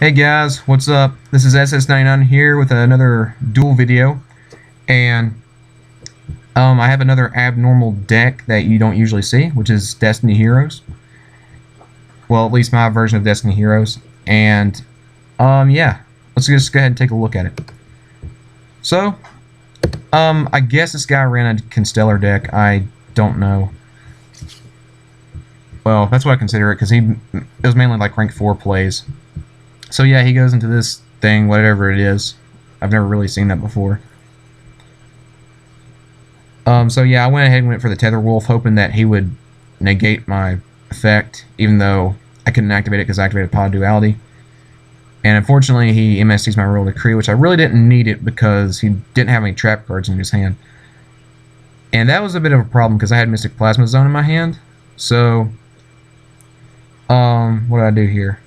Hey guys, what's up? This is SS99 here with another duel video, and I have another abnormal deck that you don't usually see, which is Destiny Heroes. Well, at least my version of Destiny Heroes, and yeah, let's just go ahead and take a look at it. So, I guess this guy ran a Constellar deck. I don't know. Well, that's what I consider it because it was mainly like rank 4 plays. So yeah, he goes into this thing, whatever it is. I've never really seen that before. So yeah, I went ahead and went for the Tether Wolf, hoping that he would negate my effect, even though I couldn't activate it because I activated Pod Duality. And unfortunately, he MSTs my Royal Decree, which I really didn't need it because he didn't have any trap cards in his hand. And that was a bit of a problem because I had Mystic Plasma Zone in my hand. So, what did I do here?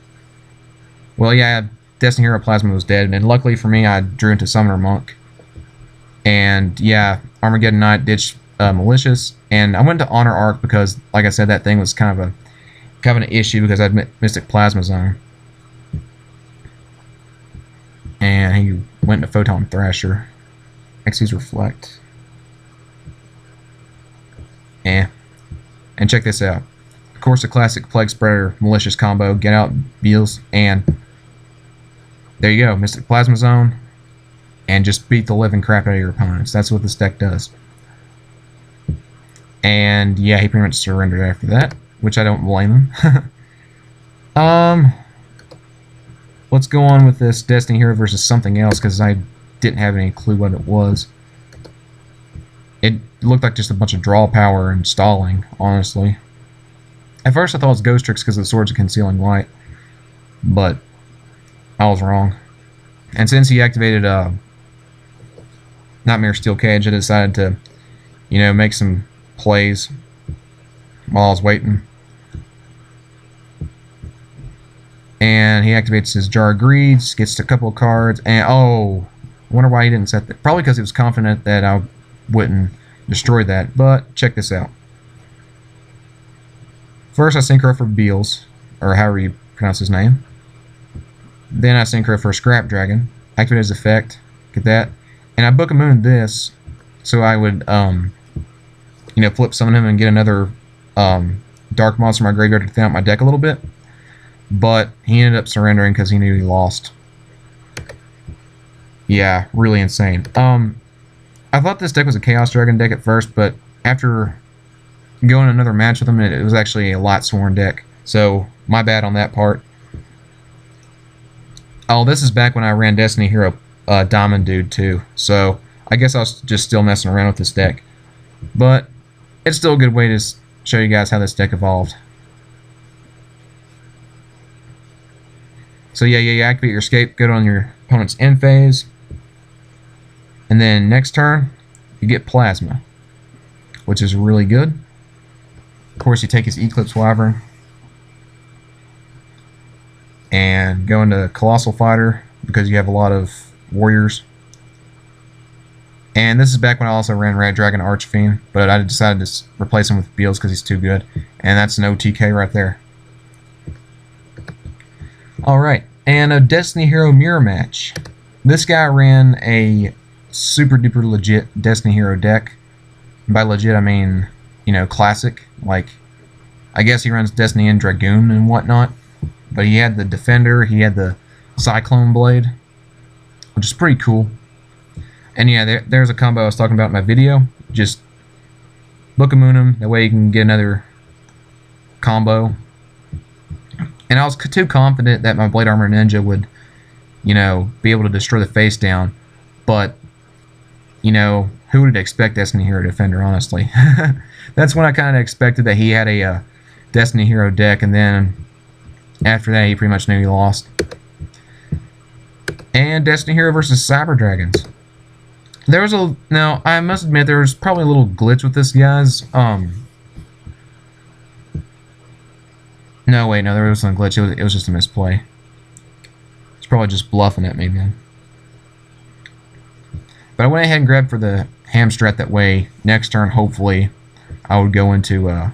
Well, yeah, Destiny Hero Plasma was dead, and luckily for me, I drew into Summoner Monk. And yeah, Armageddon Knight ditched Malicious, and I went to Honor Arc because, like I said, that thing was kind of an issue because I had Mystic Plasma Zone. And he went into Photon Thrasher. Xyz Reflect. And check this out. Of course, the classic Plague Spreader Malicious combo. Get out Beatdown, and there you go, Mystic Plasma Zone, and just beat the living crap out of your opponents. That's what this deck does. And yeah, he pretty much surrendered after that, which I don't blame him. Let's go on with this Destiny Hero versus something else because I didn't have any clue what it was. It looked like just a bunch of draw power and stalling, honestly. At first I thought it was Ghost Tricks because of the Swords of Concealing Light, but I was wrong. And since he activated Nightmare Steel Cage, I decided to, make some plays while I was waiting. And he activates his Jar of Greeds, gets a couple of cards, and oh, I wonder why he didn't set that. Probably because he was confident that I wouldn't destroy that, but check this out. First, I synchro for Beals, or however you pronounce his name. Then I synchro for Scrap Dragon, activate his effect, get that, and I Book of Moon this, so I would, flip summon him and get another dark monster from my graveyard to thin out my deck a little bit. But he ended up surrendering because he knew he lost. Yeah, really insane. I thought this deck was a Chaos Dragon deck at first, but after going another match with him, it was actually a Light Sworn deck. So, my bad on that part. Oh, this is back when I ran Destiny Hero Diamond Dude too. So, I guess I was just still messing around with this deck. But, it's still a good way to show you guys how this deck evolved. So yeah, you activate your Scapegoat on your opponent's end phase. And then next turn, you get Plasma, which is really good. Of course, you take his Eclipse Wyvern and go into Colossal Fighter because you have a lot of warriors. And this is back when I also ran Red Dragon Archfiend, but I decided to replace him with Beals because he's too good. And that's an OTK right there. Alright, and a Destiny Hero mirror match. This guy ran a super duper legit Destiny Hero deck. And by legit, I mean, classic. Like, I guess he runs Destiny and Dragoon and whatnot. But he had the Defender, he had the Cyclone Blade, which is pretty cool. And yeah, there's a combo I was talking about in my video. Just Book of Moon him, that way you can get another combo. And I was too confident that my Blade Armor Ninja would, be able to destroy the face down. But, who would expect Destiny Hero Defender, honestly? That's when I kind of expected that he had a Destiny Hero deck, and then after that he pretty much knew he lost. And Destiny Hero versus Cyber Dragons. Now, I must admit, there was probably a little glitch with this, guys. No, wait, no, there wasn't a glitch. It was just a misplay. It's probably just bluffing at me, man. But I went ahead and grabbed for the Hamstrat that way. Next turn, hopefully, I would go into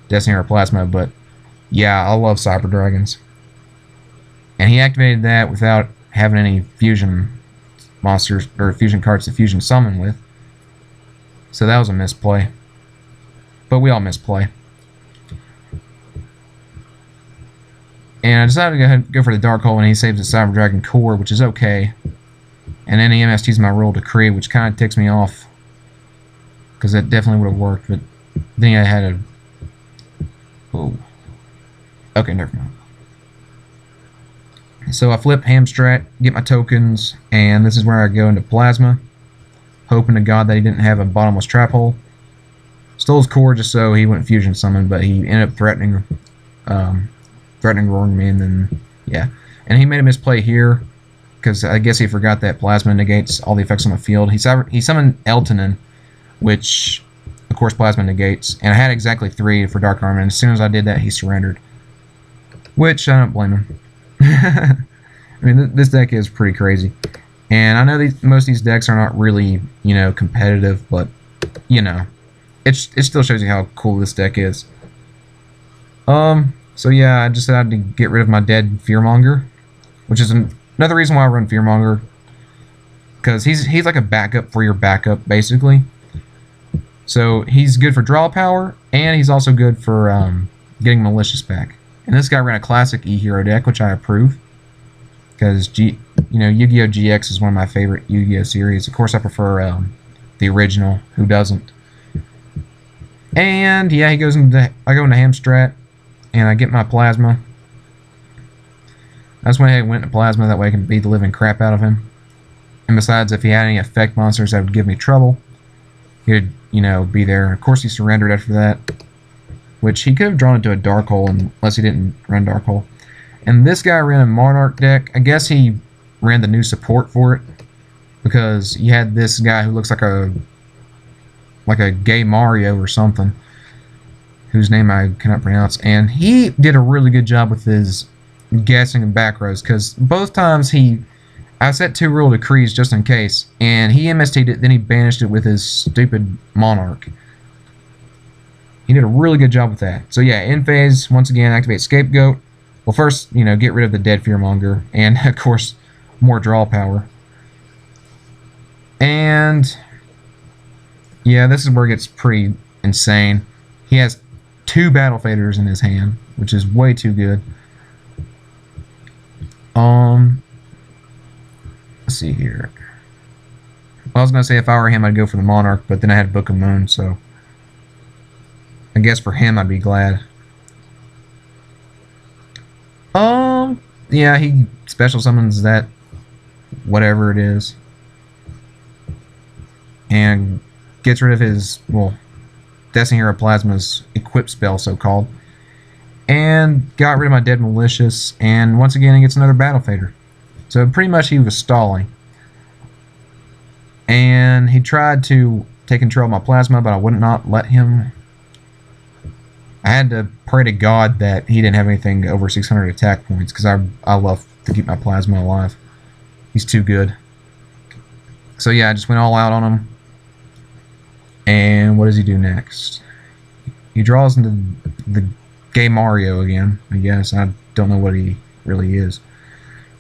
Destiny or Plasma. But, yeah, I love Cyber Dragons. And he activated that without having any fusion monsters or fusion cards to fusion summon with. So that was a misplay. But we all misplay. And I decided to go ahead and go for the Dark Hole, and he saves the Cyber Dragon Core, which is okay. And then he MSTs my Royal Decree, which kind of ticks me off. Because that definitely would have worked, but then I had a... Oh. Okay, never mind. So I flip Hamstrat, get my tokens, and this is where I go into Plasma. Hoping to God that he didn't have a bottomless trap hole. Stole his core just so he wouldn't fusion summon, but he ended up threatening Roaring Me, and then, yeah. And he made a misplay here, because I guess he forgot that Plasma negates all the effects on the field. He summoned Eltonin, which, of course, Plasma negates, and I had exactly 3 for Dark Armor, and as soon as I did that, he surrendered. Which, I don't blame him. I mean, this deck is pretty crazy. And I know most of these decks are not really, you know, competitive, but, you know, it still shows you how cool this deck is. So yeah, I decided to get rid of my dead Fearmonger, which is another reason why I run Fearmonger, because he's like a backup for your backup, basically. So he's good for draw power, and he's also good for getting Malicious back. And this guy ran a classic E-Hero deck, which I approve, because Yu-Gi-Oh! GX is one of my favorite Yu-Gi-Oh! Series. Of course, I prefer the original. Who doesn't? And yeah, I go into Hamstrat, and I get my Plasma. That's why I went to Plasma, that way I can beat the living crap out of him. And besides, if he had any effect monsters that would give me trouble, he would, you know, be there. Of course, he surrendered after that, which he could have drawn into a Dark Hole unless he didn't run Dark Hole. And this guy ran a Monarch deck. I guess he ran the new support for it, because you had this guy who looks like a gay Mario or something, whose name I cannot pronounce, and he did a really good job with his guessing and back rows, because both times I set 2 Royal Decrees just in case, and he MST'd it, then he banished it with his stupid Monarch. He did a really good job with that. So yeah, in phase, once again, activate Scapegoat. Well, first, you know, get rid of the dead Fearmonger, and of course, more draw power. And yeah, this is where it gets pretty insane. He has 2 Battle Faders in his hand, which is way too good. Let's see here. I was gonna say if I were him, I'd go for the Monarch, but then I had Book of Moon, so I guess for him, I'd be glad. Yeah, he special summons that, whatever it is, and gets rid of his, well, Destiny Hero Plasma's equip spell, so-called, and got rid of my dead Malicious, and once again, he gets another Battle Fader. So pretty much he was stalling. And he tried to take control of my Plasma, but I would not let him. I had to pray to God that he didn't have anything over 600 attack points, because I love to keep my Plasma alive. He's too good. So yeah, I just went all out on him. And what does he do next? He draws into the gay Mario again, I guess. I don't know what he really is.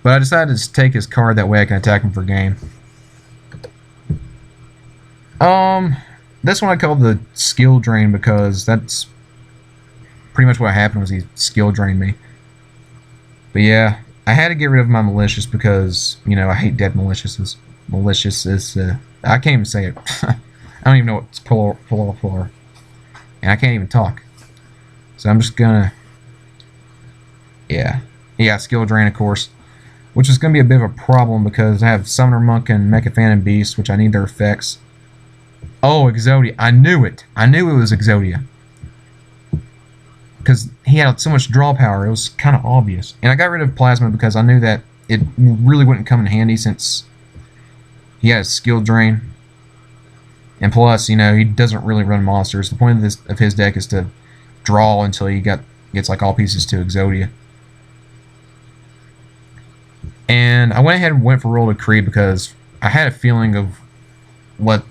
But I decided to take his card, that way I can attack him for game. This one I called the skill drain, because that's pretty much what happened, was he skill drained me. But yeah, I had to get rid of my Malicious, because, you know, I hate dead Maliciouses. Malicious is, I can't even say it. I don't even know what's plural. And I can't even talk. So I'm just gonna, yeah, skill drain, of course. Which is going to be a bit of a problem, because I have Summoner Monk and Mecha Phantom Beast, which I need their effects. Oh, Exodia. I knew it. I knew it was Exodia. Because he had so much draw power, it was kind of obvious. And I got rid of Plasma because I knew that it really wouldn't come in handy, since he had a skill drain. And plus, you know, he doesn't really run monsters. The point of his deck is to draw until he gets like all pieces to Exodia. And I went ahead and went for Royal Decree, because I had a feeling of what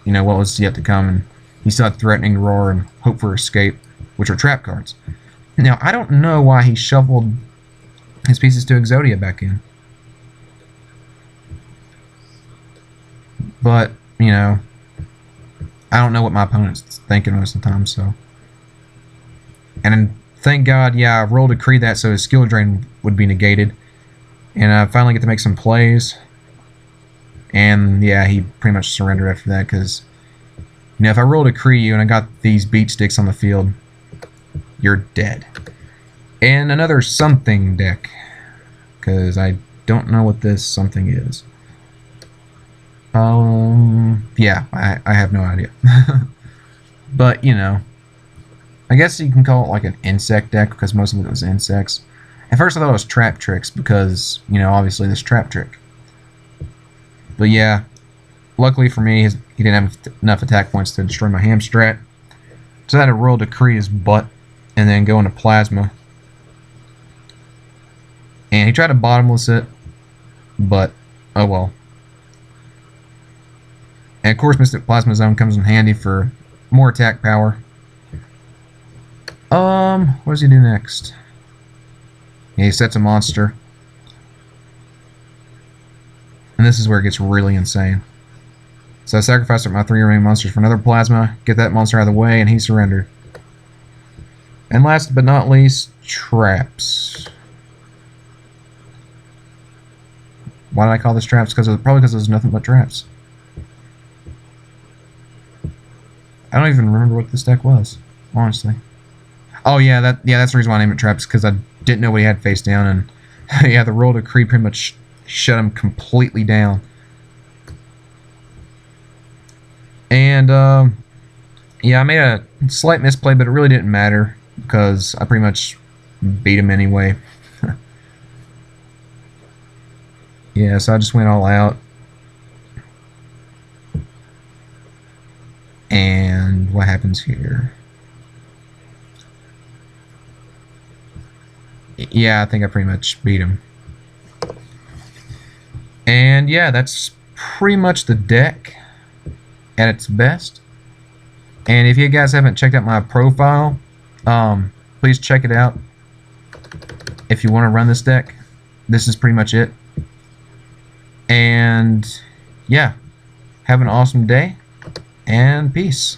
was yet to come, and he still had Threatening Roar and Hope for Escape, which are trap cards. Now, I don't know why he shuffled his pieces to Exodia back in. But, you know, I don't know what my opponent's thinking most of the time, so. And then, thank God, yeah, I rolled a Decree that so his skill drain would be negated. And I finally get to make some plays. And, yeah, he pretty much surrendered after that, because, you know, if I rolled a Decree you and I got these beat sticks on the field, you're dead. And another something deck, because I don't know what this something is. Yeah, I have no idea. But, you know, I guess you can call it like an insect deck, because most of it was insects. At first I thought it was trap tricks, because, you know, obviously this trap trick. But yeah, luckily for me, he didn't have enough attack points to destroy my ham strat. So I had to roll Decree his butt, and then go into Plasma. And he tried to bottomless it, but, oh well. And of course, Mystic Plasma Zone comes in handy for more attack power. What does he do next? Yeah, he sets a monster. And this is where it gets really insane. So I sacrificed my 3 remaining monsters for another Plasma, get that monster out of the way, and he surrendered. And last but not least, traps. Why did I call this traps? Probably because there's nothing but traps. I don't even remember what this deck was, honestly. Oh yeah, that's the reason why I named it traps, because I didn't know what he had face down, and yeah, the roll Decree pretty much shut him completely down. And yeah, I made a slight misplay, but it really didn't matter because I pretty much beat him anyway. Yeah, so I just went all out. And what happens here? Yeah, I think I pretty much beat him. And yeah, that's pretty much the deck at its best. And if you guys haven't checked out my profile, please check it out. If you want to run this deck, this is pretty much it. And yeah, have an awesome day, and peace.